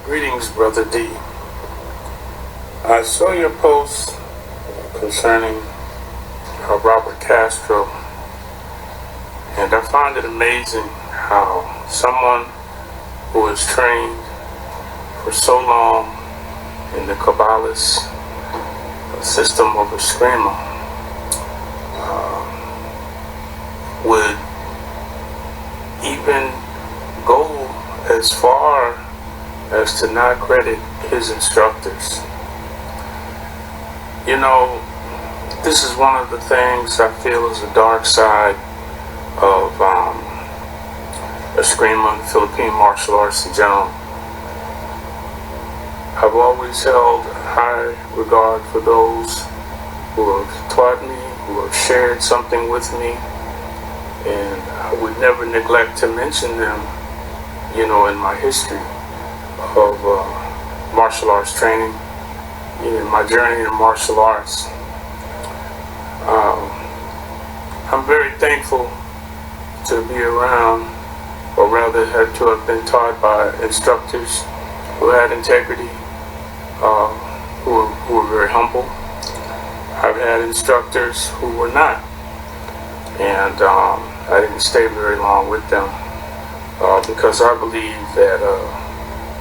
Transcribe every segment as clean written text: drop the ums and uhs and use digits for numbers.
Greetings, Brother D. I saw your post concerning Robert Castro, and I find it amazing how someone who is trained for so long in the Cabales system of a screamer would even go as far as to not credit his instructors. You know, this is one of the things I feel is a dark side of Eskrima, Philippine martial arts in general. I've always held high regard for those who have taught me, who have shared something with me, and I would never neglect to mention them, you know, in my history of martial arts training, in my journey in martial arts. I'm very thankful to be around, or rather had to have been taught by instructors who had integrity, who were very humble. I've had instructors who were not, and I didn't stay very long with them because I believe that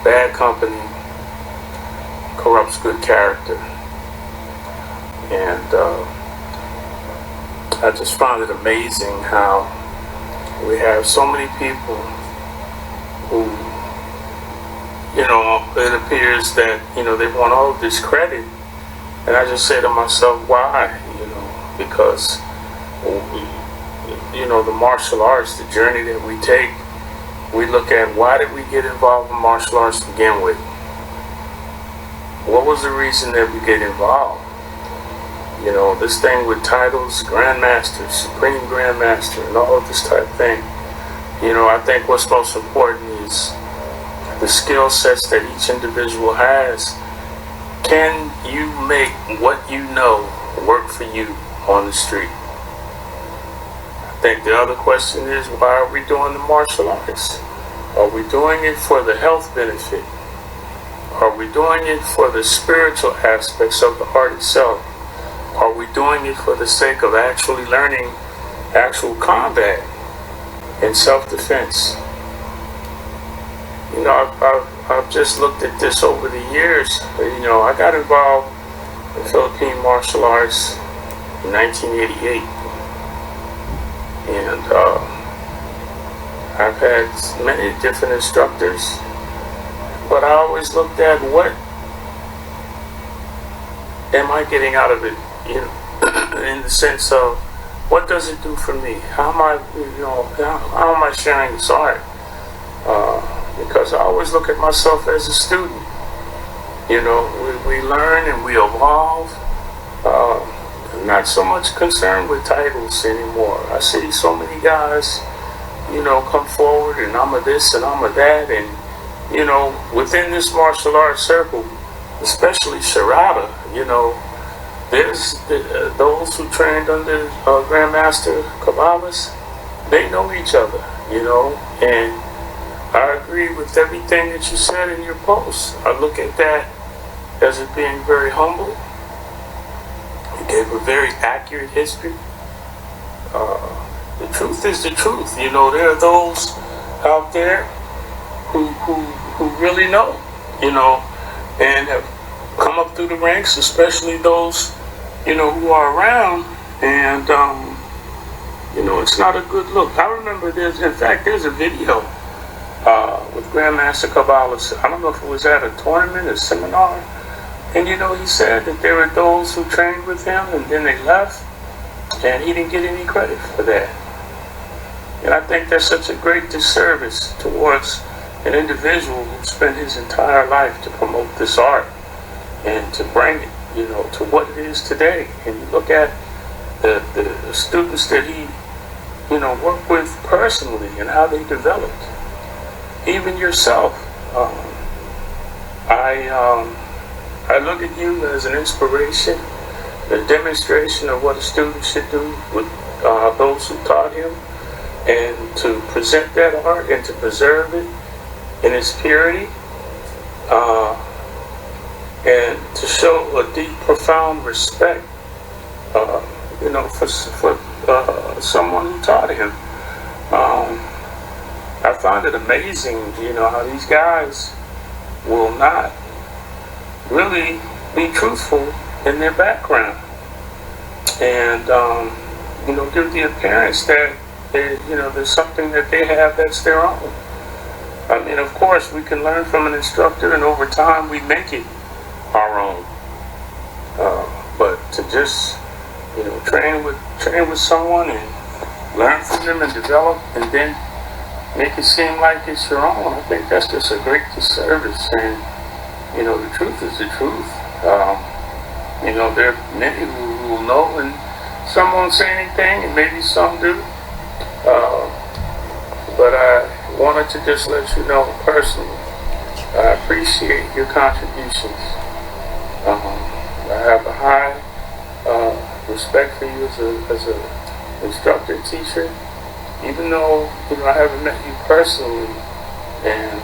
bad company corrupts good character, and I just found it amazing how we have so many people who, you know, it appears that, you know, they want all of this credit, and I just say to myself, why? You know, because, you know, the martial arts, the journey that we take, we look at why did we get involved in martial arts to begin with? What was the reason that we get involved? You know, this thing with titles, Grandmaster, Supreme Grandmaster, and all of this type of thing. You know, I think what's most important is the skill sets that each individual has. Can you make what you know work for you on the street? I think the other question is, why are we doing the martial arts? Are we doing it for the health benefit? Are we doing it for the spiritual aspects of the art itself? Are we doing it for the sake of actually learning actual combat and self-defense? You know, I've just looked at this over the years. You know, I got involved in Philippine martial arts in 1988, and I've had many different instructors, but I always looked at what am I getting out of it, you know, in the sense of what does it do for me? How am I, you know, how am I sharing this art? Because I always look at myself as a student. You know, we learn and we evolve. I'm not so much concerned with titles anymore. I see so many guys, you know, come forward and I'm a this and I'm a that, and you know, within this martial arts circle, especially Sharada, you know, there's those who trained under Grandmaster Cabales. They know each other, you know, and I agree with everything that you said in your post. I look at that as it being very humble. You gave a very accurate history. The truth is the truth. You know, there are those out there who really know, you know, and have come up through the ranks, especially those, you know, who are around, and you know, it's not a good look. I remember there's a video with Grandmaster Cabales. I don't know if it was at a tournament or seminar, and you know, he said that there were those who trained with him and then they left, and he didn't get any credit for that. And I think that's such a great disservice towards an individual who spent his entire life to promote this art and to bring it, you know, to what it is today. And you look at the students that he, you know, worked with personally and how they developed. Even yourself, I look at you as an inspiration, a demonstration of what a student should do with those who taught him, and to present that art and to preserve it in its purity and to show a deep, profound respect, for someone who taught him. I find it amazing, how these guys will not really be truthful in their background, and give the appearance that there's something that they have that's their own. I mean, of course, we can learn from an instructor, and over time we make it our own. But to just train with someone and learn from them and develop, and then make it seem like it's your own, I think that's just a great disservice. And the truth is the truth. There are many who will know, and some won't say anything, and maybe some do. But I wanted to just let you know personally, I appreciate your contributions. I have a high respect for you as a instructor, teacher, even though I haven't met you personally. And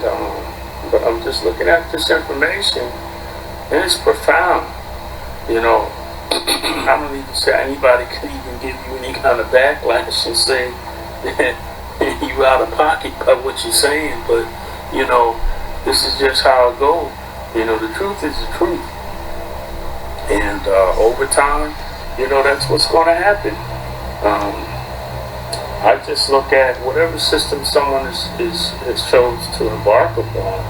but I'm just looking at this information, and it's profound. I don't even say anybody could even give you any kind of backlash and say that you out of pocket by what you're saying, but this is just how it goes. The truth is the truth, and over time, that's what's going to happen. I just look at whatever system someone has chose to embark upon.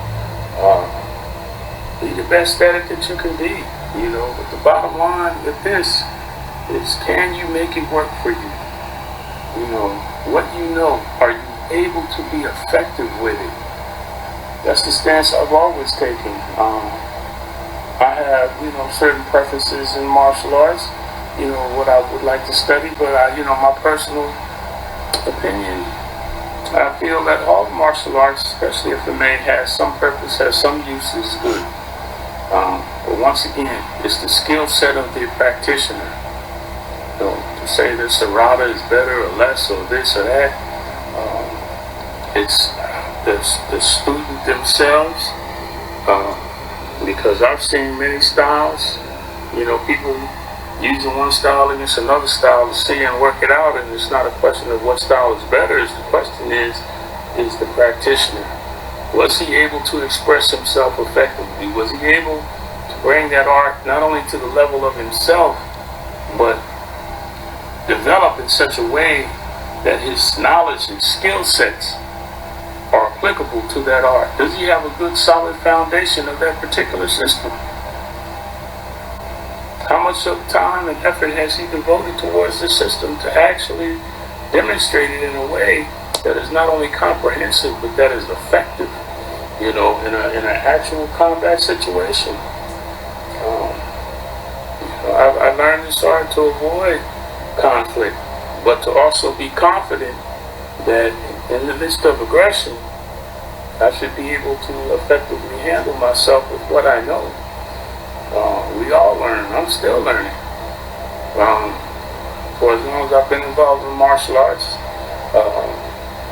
Be the best at it that you can be. But the bottom line with this is, can you make it work for you? What are you able to be effective with it? That's the stance I've always taken. I have, certain preferences in martial arts, what I would like to study, but my personal opinion, I feel that all martial arts, especially if the man has some purpose, has some use, is good. But once again, it's the skill set of the practitioner. To say that Serrata is better or less or this or that, it's the student themselves. Because I've seen many styles, people using one style against another style to see and work it out, and it's not a question of what style is better. The question is the practitioner. Was he able to express himself effectively? Was he able to bring that art not only to the level of himself, but develop in such a way that his knowledge and skill sets are applicable to that art? Does he have a good solid foundation of that particular system? How much of time and effort has he devoted towards the system to actually demonstrate it in a way that is not only comprehensive, but that is effective, in an actual combat situation? I learned this art to avoid conflict, but to also be confident that in the midst of aggression, I should be able to effectively handle myself with what I know. We all learn. I'm still learning. For as long as I've been involved in martial arts.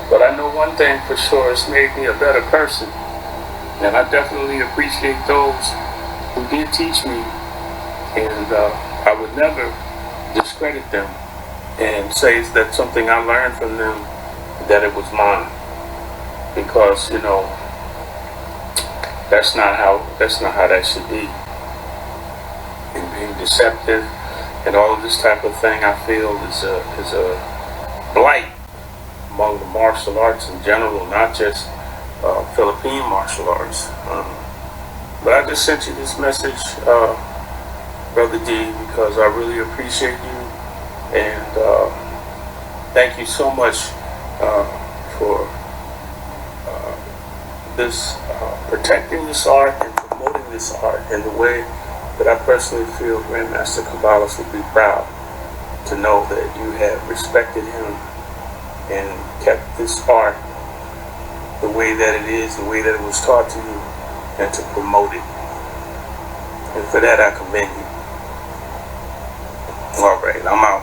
But I know one thing for sure, it's made me a better person. And I definitely appreciate those who did teach me. And I would never discredit them and say that something I learned from them, that it was mine. Because, that's not how that should be. And being deceptive and all of this type of thing, I feel is a blight among the martial arts in general, not just Philippine martial arts. But I just sent you this message, Brother D, because I really appreciate you, and thank you so much for this protecting this art and promoting this art in the way that I personally feel Grandmaster Cabales would be proud to know that you have respected him and kept this art the way that it is, the way that it was taught to you, and to promote it. And for that, I commend you. All right, I'm out.